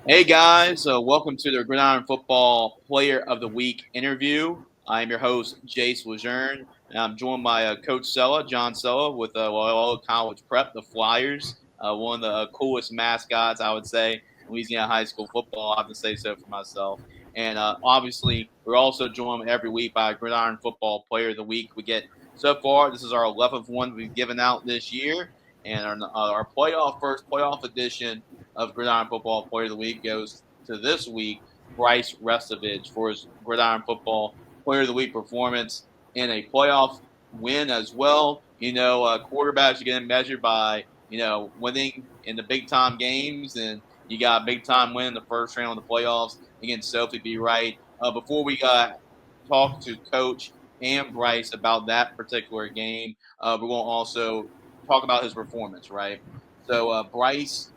Hey guys, welcome to the Gridiron Football Player of the Week interview. I am your host, Jace LeJeune, and I'm joined by Coach Sella, John Sella, with Loyola College Prep, the Flyers, one of the coolest mascots, I would say, in Louisiana high school football. I have to say so for myself. And obviously, we're also joined every week by Gridiron Football Player of the Week. We get so far, this is our 11th one we've given out this year, and our first playoff edition of Gridiron Football Player of the Week goes to this week, Bryce Restovich, for his Gridiron Football Player of the Week performance in a playoff win as well. Quarterbacks are getting measured by, winning in the big time games, and you got a big time win in the first round of the playoffs against Sophie B. Wright. Before we talk to Coach and Bryce about that particular game, we're going to also talk about his performance, right? So, Bryce,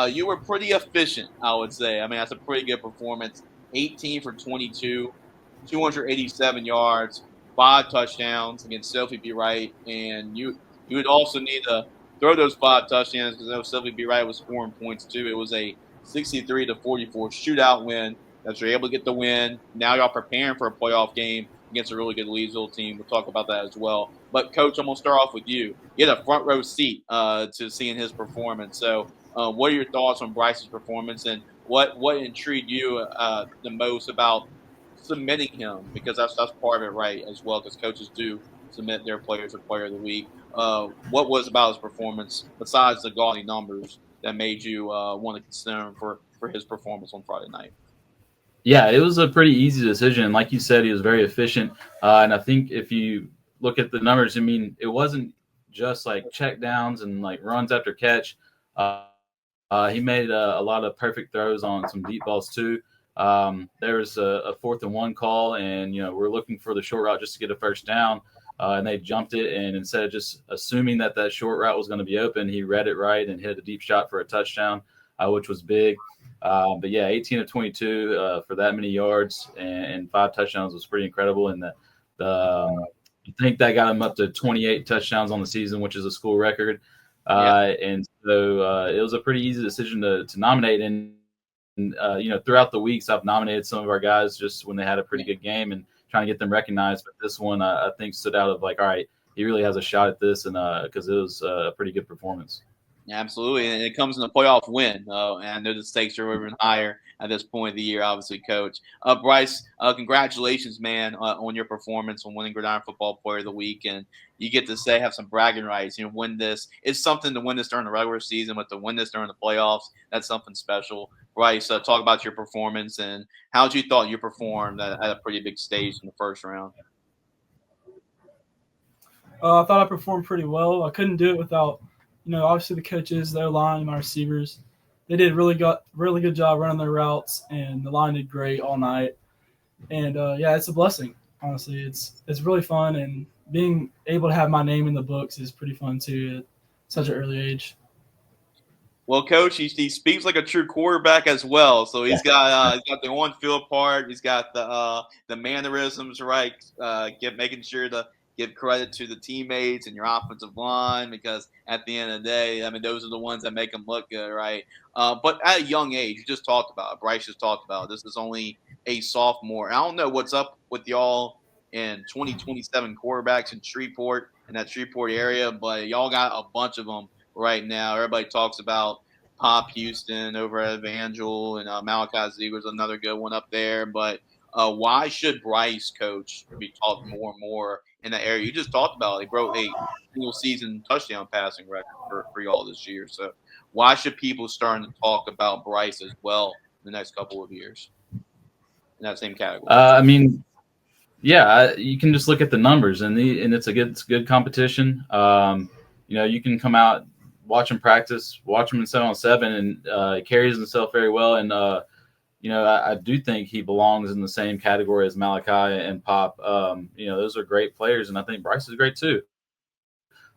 you were pretty efficient, I would say. I mean, that's a pretty good performance. 18 for 22, 287 yards, 5 touchdowns against Sophie B. Wright, and you would also need to throw those 5 touchdowns because Sophie B. Wright was scoring points too. It was a 63-44 shootout win that you're able to get the win. Now y'all preparing for a playoff game against a really good Leesville team. We'll talk about that as well. But Coach, I'm gonna start off with you. You had a front row seat to seeing his performance. So what are your thoughts on Bryce's performance, and what intrigued you the most about submitting him? Because that's part of it, right? As well, because coaches do submit their players as Player of the Week. What was about his performance besides the gaudy numbers that made you want to consider him for his performance on Friday night? Yeah, it was a pretty easy decision. Like you said, he was very efficient. And I think if you look at the numbers, I mean, it wasn't just like check downs and like runs after catch. He made a lot of perfect throws on some deep balls too. There was a 4th and 1 call, and we're looking for the short route just to get a first down. And they jumped it, and instead of just assuming that short route was going to be open, he read it right and hit a deep shot for a touchdown, which was big. But yeah, 18 of 22 for that many yards and 5 touchdowns was pretty incredible. And I think that got him up to 28 touchdowns on the season, which is a school record. Yeah. And so it was a pretty easy decision to nominate. And throughout the weeks, I've nominated some of our guys just when they had a pretty good game and trying to get them recognized. But this one, I think, stood out of like, all right, he really has a shot at this, and because it was a pretty good performance. Yeah, absolutely, and it comes in a playoff win. And I know the stakes are even higher at this point of the year, obviously, Coach. Bryce, congratulations, man, on your performance on winning Gridiron Football Player of the Week, and you get to have some bragging rights. Win this. It's something to win this during the regular season, but to win this during the playoffs, that's something special. Bryce, talk about your performance and how you thought you performed at a pretty big stage in the first round. I thought I performed pretty well. I couldn't do it without, obviously the coaches, their line, my receivers. They did really good job running their routes, and the line did great all night. And yeah, it's a blessing. Honestly, it's really fun, and being able to have my name in the books is pretty fun too at such an early age. Well, coach, he speaks like a true quarterback as well. So he's got the on field part. He's got the mannerisms right. Making sure to give credit to the teammates and your offensive line because at the end of the day, I mean those are the ones that make them look good, right? But at a young age, you just talked about it. Bryce just talked about it. This is only a sophomore. I don't know what's up with y'all in 2027 quarterbacks in Shreveport in that Shreveport area, but y'all got a bunch of them right now. Everybody talks about Pop Houston over at Evangel, and Malachi Ziegler's another good one up there. But why should Bryce, coach, be taught more and more in that area? You just talked about it. He broke a single season touchdown passing record for y'all this year. So why should people starting to talk about Bryce as well in the next couple of years in that same category? I mean, yeah, you can just look at the numbers, and it's good competition. You can come out, watch him practice, watch him in 7-on-7, and he carries himself very well. And I do think he belongs in the same category as Malachi and Pop. Those are great players, and I think Bryce is great too.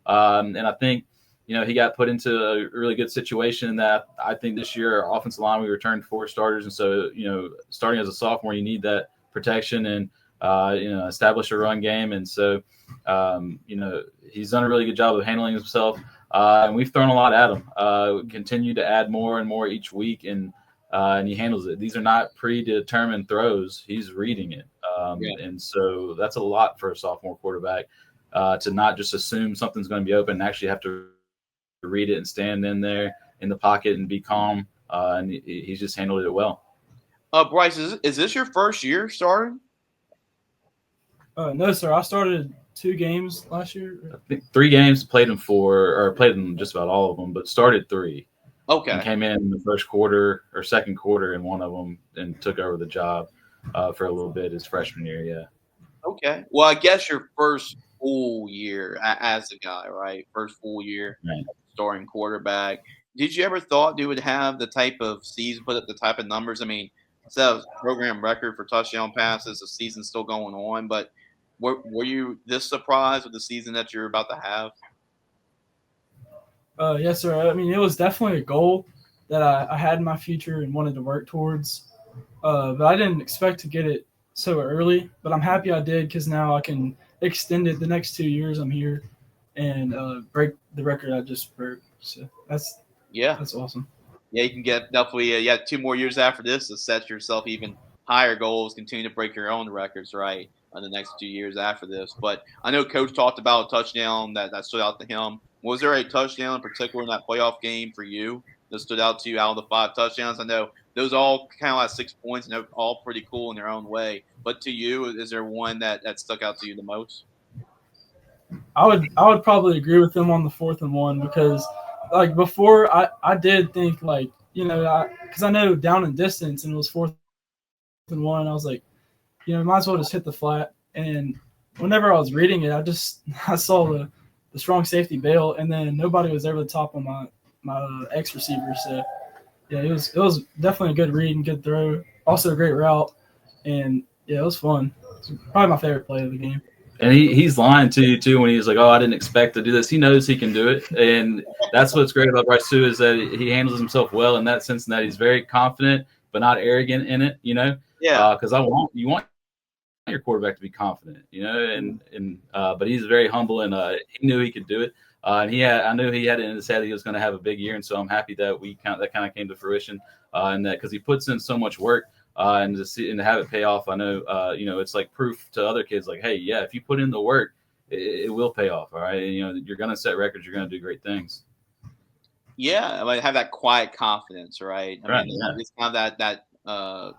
And I think he got put into a really good situation that I think this year our offensive line we returned 4 starters, and so starting as a sophomore you need that protection and establish a run game, and so he's done a really good job of handling himself, and we've thrown a lot at him. We continue to add more and more each week, and and he handles it. These are not predetermined throws. He's reading it. And so that's a lot for a sophomore quarterback to not just assume something's going to be open and actually have to read it and stand in there in the pocket and be calm. And he's just handled it well. Bryce, is this your first year starting? No, sir. I started 2 games last year. I think 3 games, played in 4, or played in just about all of them, but started 3. Okay. And came in the first quarter or second quarter in one of them and took over the job for a little bit his freshman year. Yeah. Okay. Well, I guess your first full year as a guy, right? First full year Right. starting quarterback. Did you ever thought you would have the type of season, put up the type of numbers? I mean, instead of program record for touchdown passes, the season's still going on, but were you this surprised with the season that you're about to have? Yes, sir. I mean, it was definitely a goal that I had in my future and wanted to work towards. But I didn't expect to get it so early. But I'm happy I did because now I can extend it the next 2 years I'm here and break the record I just broke. So that's awesome. Yeah, you can get definitely 2 more years after this to set yourself even higher goals, continue to break your own records, right, in the next 2 years after this. But I know Coach talked about a touchdown that stood out to him. Was there a touchdown in particular in that playoff game for you that stood out to you out of the 5 touchdowns? I know those all kind of like 6 points, and they're all pretty cool in their own way. But to you, is there one that stuck out to you the most? I would probably agree with them on the 4th and 1 because like before I did think like, because I know down and distance and it was 4th and 1, I was like, might as well just hit the flat. And whenever I was reading it, I saw the strong safety bail, and then nobody was over the top of my X receiver. So yeah, it was definitely a good read and good throw. Also a great route, and yeah, it was fun. It's probably my favorite play of the game. And he's lying to you too when he's like, "Oh, I didn't expect to do this." He knows he can do it, and that's what's great about Bryce too is that he handles himself well in that sense, and that he's very confident but not arrogant in it. Yeah. Because you want your quarterback to be confident, but he's very humble and he knew he could do it. And I knew he had it in his head that he was going to have a big year, and so I'm happy that that kind of came to fruition, and that because he puts in so much work. And to have it pay off, I know, it's like proof to other kids, like, hey, yeah, if you put in the work, it will pay off. All right, you're going to set records, you're going to do great things. Yeah, I mean, have that quiet confidence, right? I right. mean, it's kind of that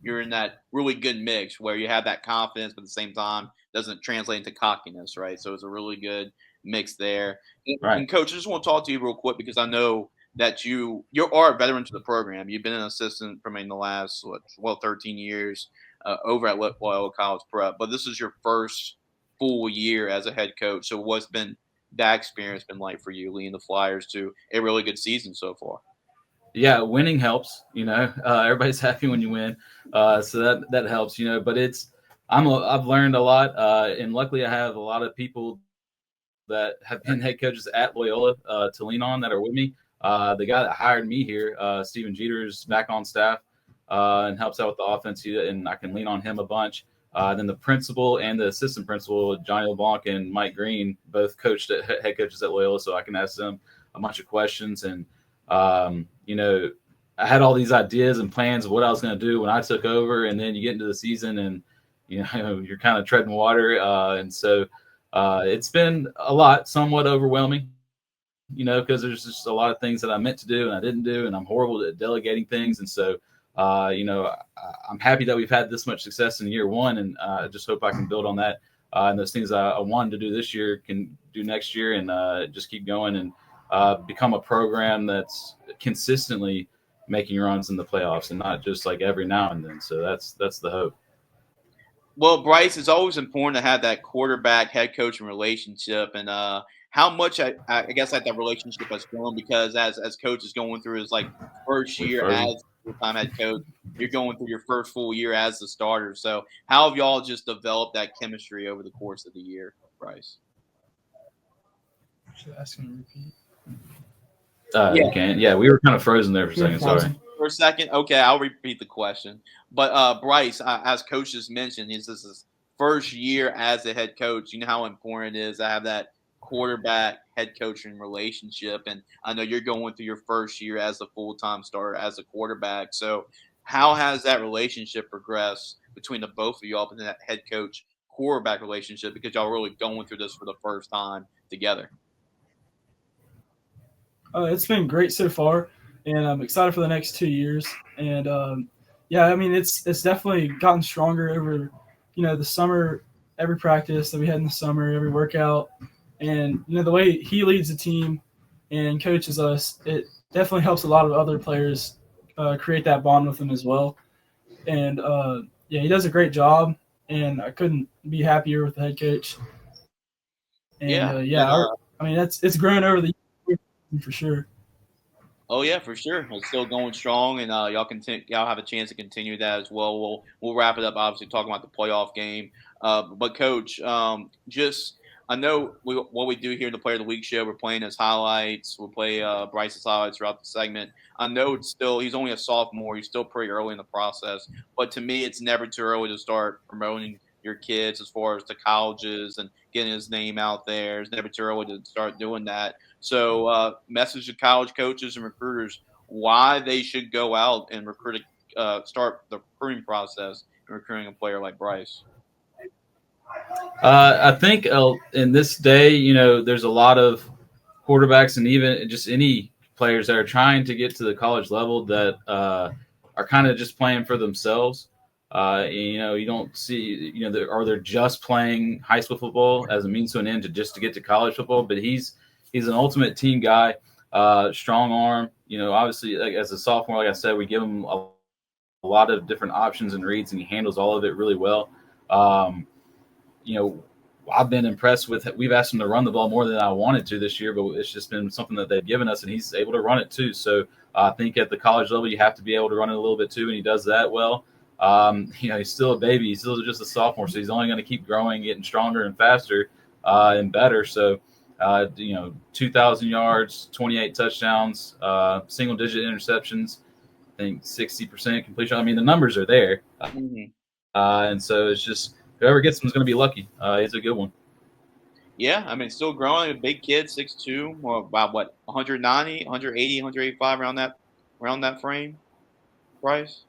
you're in that really good mix where you have that confidence, but at the same time doesn't translate into cockiness, right? So it's a really good mix there. And Coach, I just want to talk to you real quick because I know that you are a veteran to the program. You've been an assistant for the last 13 years over at Loyola College Prep, but this is your first full year as a head coach. So what's been that experience been like for you, leading the Flyers to a really good season so far? Yeah, winning helps. Everybody's happy when you win, so that helps. But I've learned a lot, and luckily I have a lot of people that have been head coaches at Loyola to lean on that are with me. The guy that hired me here, Steven Jeter, is back on staff and helps out with the offense, and I can lean on him a bunch. Then the principal and the assistant principal, Johnny LeBlanc and Mike Green, both head coaches at Loyola, so I can ask them a bunch of questions. And I had all these ideas and plans of what I was going to do when I took over, and then you get into the season and you're kind of treading water, and so it's been a lot, somewhat overwhelming. Because there's just a lot of things that I meant to do and I didn't do, and I'm horrible at delegating things. And so, I'm happy that we've had this much success in year one, and I just hope I can build on that. And those things I wanted to do this year can do next year, and just keep going and become a program that's consistently making runs in the playoffs and not just like every now and then. So that's the hope. Well, Bryce, it's always important to have that quarterback head coaching relationship, and how much I guess that relationship has grown because as coach is going through his first year as full-time head coach, you're going through your first full year as the starter. So how have y'all just developed that chemistry over the course of the year, Bryce? Should I ask him to repeat? You can. Yeah, we were kind of frozen there for a second. Sorry. For a second? Okay, I'll repeat the question. But Bryce, as Coach just mentioned, this is his first year as a head coach. You know how important it is to have that quarterback head coaching relationship? And I know you're going through your first year as a full-time starter as a quarterback. So how has that relationship progressed between the both of y'all and that head coach quarterback relationship, because y'all really going through this for the first time together? It's been great so far, and I'm excited for the next 2 years. And yeah, I mean, it's definitely gotten stronger over, the summer, every practice that we had in the summer, every workout, and the way he leads the team and coaches us, it definitely helps a lot of other players create that bond with him as well. And yeah, he does a great job, and I couldn't be happier with the head coach. And Yeah. I mean, it's grown over the years for sure. Oh yeah, for sure. It's still going strong, and y'all have a chance to continue that as well. We'll wrap it up, obviously talking about the playoff game. But coach, just I know what we do here in the Player of the Week show. We're playing his highlights. We'll play Bryce's highlights throughout the segment. I know he's only a sophomore. He's still pretty early in the process. But to me, it's never too early to start promoting your kids as far as the colleges and getting his name out there. It's never too early to start doing that. So, message to college coaches and recruiters why they should go out and start the recruiting process and recruiting a player like Bryce. I think in this day, there's a lot of quarterbacks and even just any players that are trying to get to the college level that are kind of just playing for themselves. You don't see, or they're just playing high school football as a means to an end to get to college football. But he's an ultimate team guy, strong arm. Obviously, like, as a sophomore, like I said, we give him a lot of different options and reads, and he handles all of it really well. I've been impressed with. We've asked him to run the ball more than I wanted to this year, but it's just been something that they've given us, and he's able to run it too. So I think at the college level, you have to be able to run it a little bit too, and he does that well. He's still a baby. He's still just a sophomore, so he's only going to keep growing, getting stronger and faster and better. So, 2,000 yards, 28 touchdowns, single-digit interceptions. I think 60% completion. I mean, the numbers are there, and so it's just whoever gets him is going to be lucky. It's a good one. Yeah, I mean, still growing. A big kid, 6'2", or about 190, 180, 185 around that frame. Bryce?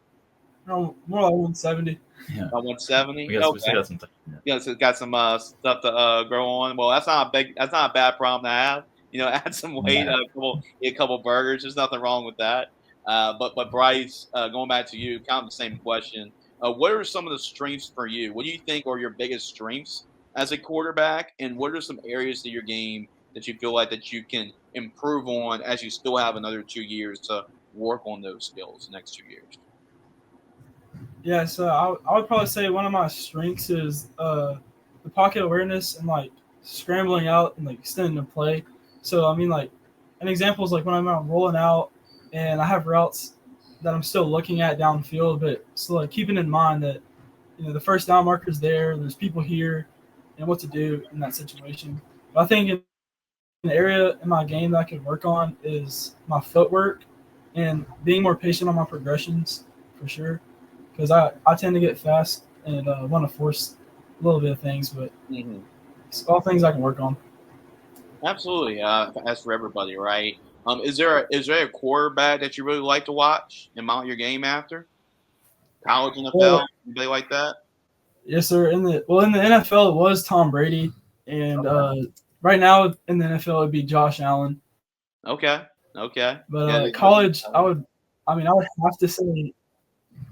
More like 170. Yeah. 170. We got some time. Yeah, so got some stuff to grow on. Well, that's not a bad problem to have. Add some weight, eat a couple burgers. There's nothing wrong with that. But Bryce, going back to you, kind of the same question. What are some of the strengths for you? What do you think are your biggest strengths as a quarterback, and what are some areas of your game that you feel like that you can improve on as you still have another 2 years to work on those skills the next 2 years? Yeah, so I would probably say one of my strengths is the pocket awareness and like scrambling out and like extending the play. So I mean, like an example is like when I'm out rolling out and I have routes that I'm still looking at downfield, but still like keeping in mind that the first down marker's there, there's people here, and what to do in that situation. But I think an area in my game that I could work on is my footwork and being more patient on my progressions for sure. Because I tend to get fast and want to force a little bit of things, but it's all things I can work on. Absolutely. As for everybody, right? Is there a quarterback that you really like to watch and mount your game after? College, NFL, anybody like that? Yes, sir. In the NFL, it was Tom Brady, and right now in the NFL, it'd be Josh Allen. Okay. But college, I would have to say.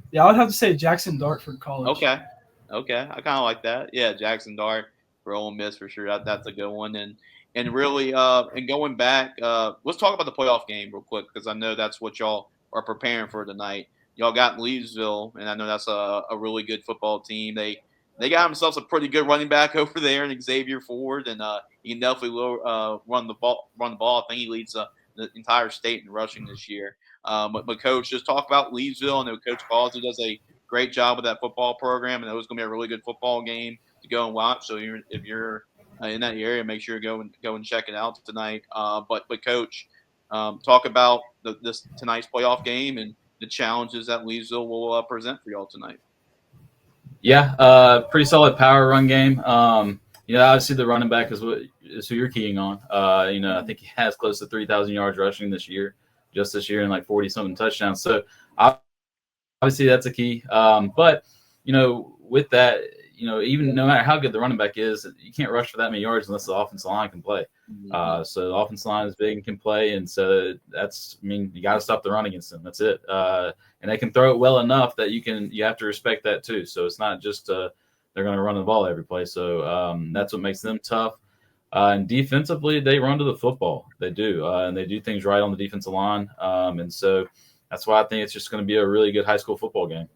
Yeah, I would have to say Jackson Dart for college. Okay. I kind of like that. Yeah, Jackson Dart for Ole Miss for sure. That's a good one. And really, and going back, let's talk about the playoff game real quick because I know that's what y'all are preparing for tonight. Y'all got Leesville, and I know that's a really good football team. They got themselves a pretty good running back over there in Xavier Ford, and he can definitely run the ball. I think he leads the entire state in rushing this year. But Coach, just talk about Leesville. I know Coach Causey does a great job with that football program, and it was going to be a really good football game to go and watch. So if you're in that area, make sure you go and check it out tonight. But Coach, talk about this tonight's playoff game and the challenges that Leesville will present for y'all tonight. Yeah, pretty solid power run game. Obviously the running back is what is who you're keying on. I think he has close to 3,000 yards rushing this year, and like 40-something touchdowns. So obviously that's a key. But with that, even no matter how good the running back is, you can't rush for that many yards unless the offensive line can play. So the offensive line is big and can play, and so you got to stop the run against them. That's it. And they can throw it well enough that you have to respect that too. So it's not just they're going to run the ball every play. So that's what makes them tough. And defensively, they run to the football. They do, and they do things right on the defensive line. And so that's why I think it's just going to be a really good high school football game.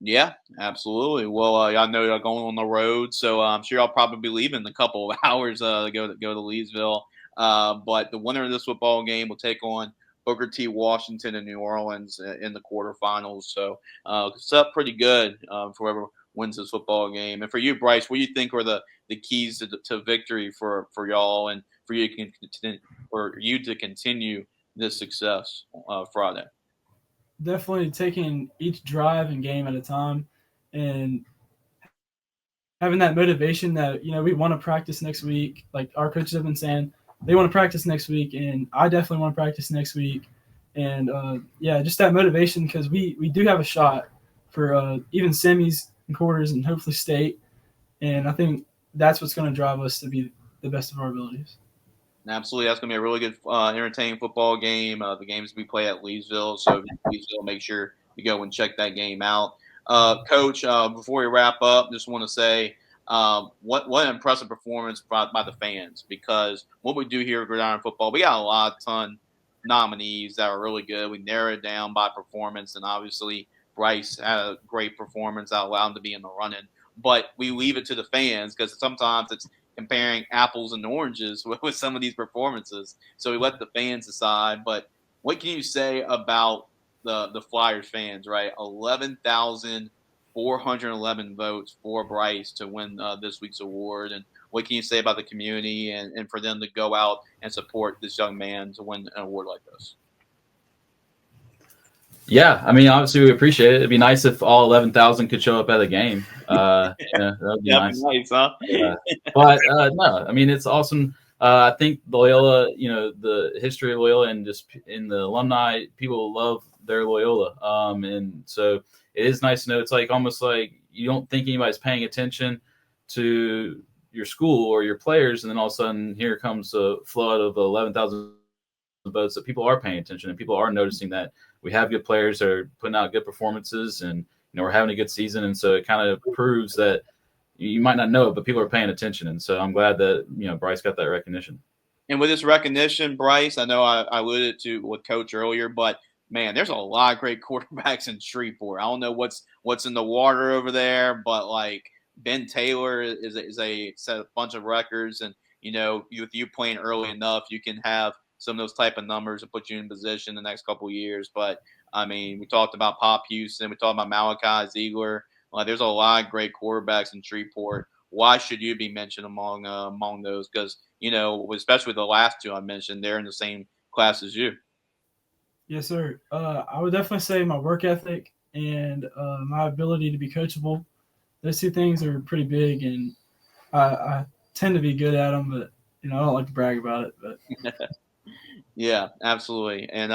Yeah, absolutely. Well, I know you're going on the road, so I'm sure I'll probably be leaving in a couple of hours to go to Leesville. But the winner of this football game will take on Booker T. Washington in New Orleans in the quarterfinals. So it's up pretty good for whoever wins this football game. And for you, Bryce, what do you think are the keys to victory for y'all and for you to continue this success Friday? Definitely taking each drive and game at a time, and having that motivation that we want to practice next week. Like our coaches have been saying, they want to practice next week, and I definitely want to practice next week. And just that motivation, because we do have a shot for even semis and quarters and hopefully state. And I think that's what's going to drive us to be the best of our abilities. Absolutely, that's going to be a really good, entertaining football game. The games we play at Leesville, so Leesville, make sure you go and check that game out. Coach, before we wrap up, just want to say what an impressive performance by the fans, because what we do here at Gridiron Football, we got a ton nominees that are really good. We narrow it down by performance, and obviously Bryce had a great performance that allowed him to be in the running. But we leave it to the fans because sometimes it's comparing apples and oranges with some of these performances. So we let the fans decide. But what can you say about the Flyers fans, right? 11,411 votes for Bryce to win this week's award. And what can you say about the community and for them to go out and support this young man to win an award like this? Yeah, I mean, obviously we appreciate it. It'd be nice if all 11,000 could show up at the game. That would be nice. Huh? But no, I mean, it's awesome. I think Loyola, the history of Loyola and just in the alumni, people love their Loyola. And so it is nice to know. It's like almost like you don't think anybody's paying attention to your school or your players, and then all of a sudden here comes a flood of 11,000 votes that people are paying attention and people are noticing that we have good players that are putting out good performances, and we're having a good season. And so it kind of proves that you might not know it, but people are paying attention. And so I'm glad that Bryce got that recognition. And with this recognition, Bryce, I know I alluded to with Coach earlier, but man, there's a lot of great quarterbacks in Shreveport. I don't know what's in the water over there, but like Ben Taylor is set a bunch of records, and with you playing early enough, you can have some of those type of numbers to put you in position the next couple of years. But I mean, we talked about Pop Houston, we talked about Malachi Ziegler. There's a lot of great quarterbacks in Shreveport. Why should you be mentioned among those? Because especially the last two I mentioned, they're in the same class as you. Yes, sir. I would definitely say my work ethic and my ability to be coachable. Those two things are pretty big, and I tend to be good at them, but I don't like to brag about it. But yeah, absolutely. And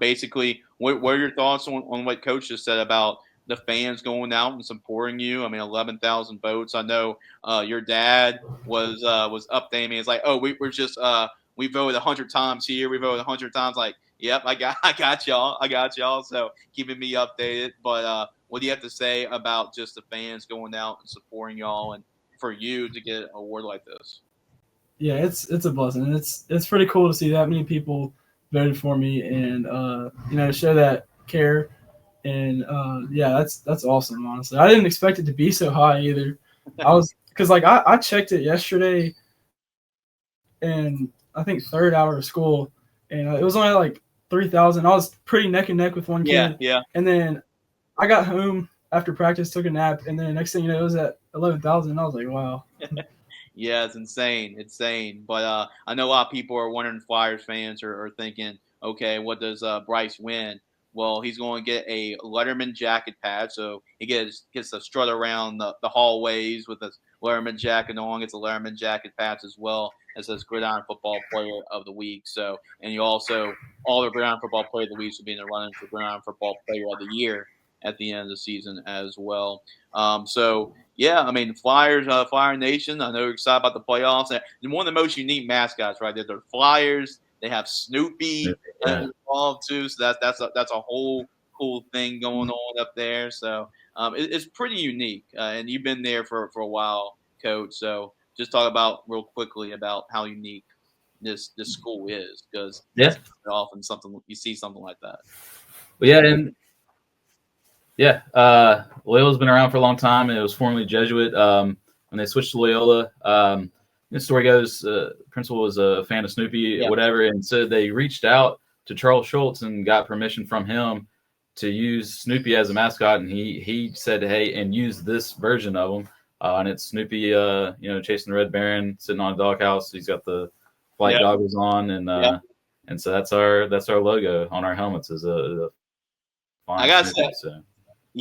basically, what are your thoughts on what Coach just said about the fans going out and supporting you? I mean, 11,000 votes. I know your dad was up there. I mean, it's like, oh, we're just we voted 100 times here. We voted 100 times. Like, yep, I got y'all. So keeping me updated. But what do you have to say about just the fans going out and supporting y'all, and for you to get an award like this? Yeah, it's a blessing. It's pretty cool to see that many people voted for me, and show that care. And that's awesome. Honestly, I didn't expect it to be so high either. Because I checked it yesterday, and I think third hour of school, and it was only like 3,000. I was pretty neck and neck with one kid. Yeah. And then I got home after practice, took a nap, and then next thing you know, it was at 11,000. I was like, wow. Yeah, it's insane. But I know a lot of people are wondering, Flyers fans are thinking, okay, what does Bryce win? Well, he's going to get a Letterman jacket patch, so he gets to strut around the hallways with Letterman jacket on. It's a Letterman jacket patch as well. It says Gridiron Football Player of the Week. So, and you also, all the Gridiron Football Player of the Week will be in the running for Gridiron Football Player of the Year at the end of the season as well. So yeah, I mean, Flyers, Flyer Nation. I know you're excited about the playoffs. And one of the most unique mascots, right? They're Flyers. They have Snoopy involved too. So that's a whole cool thing going on up there. So it's pretty unique. And you've been there for a while, Coach. So just talk about real quickly about how unique this school is, because it's often something you see something like that. Well, Loyola's been around for a long time. It was formerly Jesuit. When they switched to Loyola, the story goes, principal was a fan of Snoopy, whatever, and so they reached out to Charles Schultz and got permission from him to use Snoopy as a mascot, and he said, hey, and use this version of him, and it's Snoopy, chasing the Red Baron, sitting on a doghouse. He's got the flight goggles on, and so that's our logo on our helmets is a I gotta say,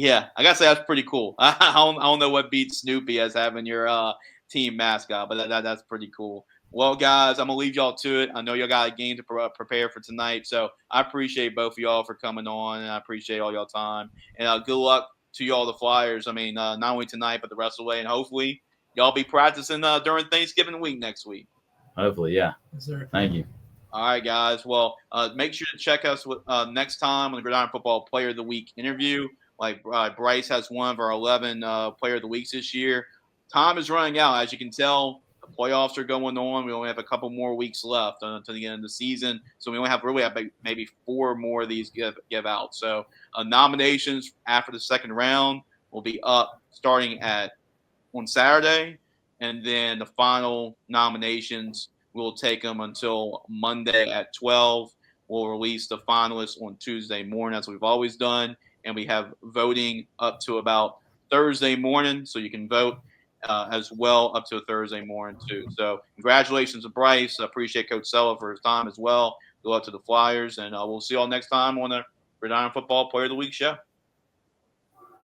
I gotta say that's pretty cool. I don't know what beats Snoopy as having your team mascot, but that's pretty cool. Well, guys, I'm gonna leave y'all to it. I know y'all got a game to prepare for tonight, so I appreciate both of y'all for coming on, and I appreciate all y'all time. And good luck to y'all, the Flyers. I mean, not only tonight, but the rest of the way, and hopefully y'all be practicing during Thanksgiving week next week. Hopefully, yeah. Yes, sir. Thank you. All right, guys. Well, make sure to check us next time on the Gridiron Football Player of the Week interview. Like Bryce has one of our 11 Player of the Weeks this year. Time is running out. As you can tell, the playoffs are going on. We only have a couple more weeks left until the end of the season. So we only have maybe 4 more of these give out. So nominations after the second round will be up starting on Saturday. And then the final nominations, we'll take them until Monday at 12. We'll release the finalists on Tuesday morning, as we've always done. And we have voting up to about Thursday morning, so you can vote as well up to Thursday morning too. So congratulations to Bryce. I appreciate Coach Sella for his time as well. Go up to the Flyers, and we'll see y'all next time on the Gridiron Football Player of the Week show.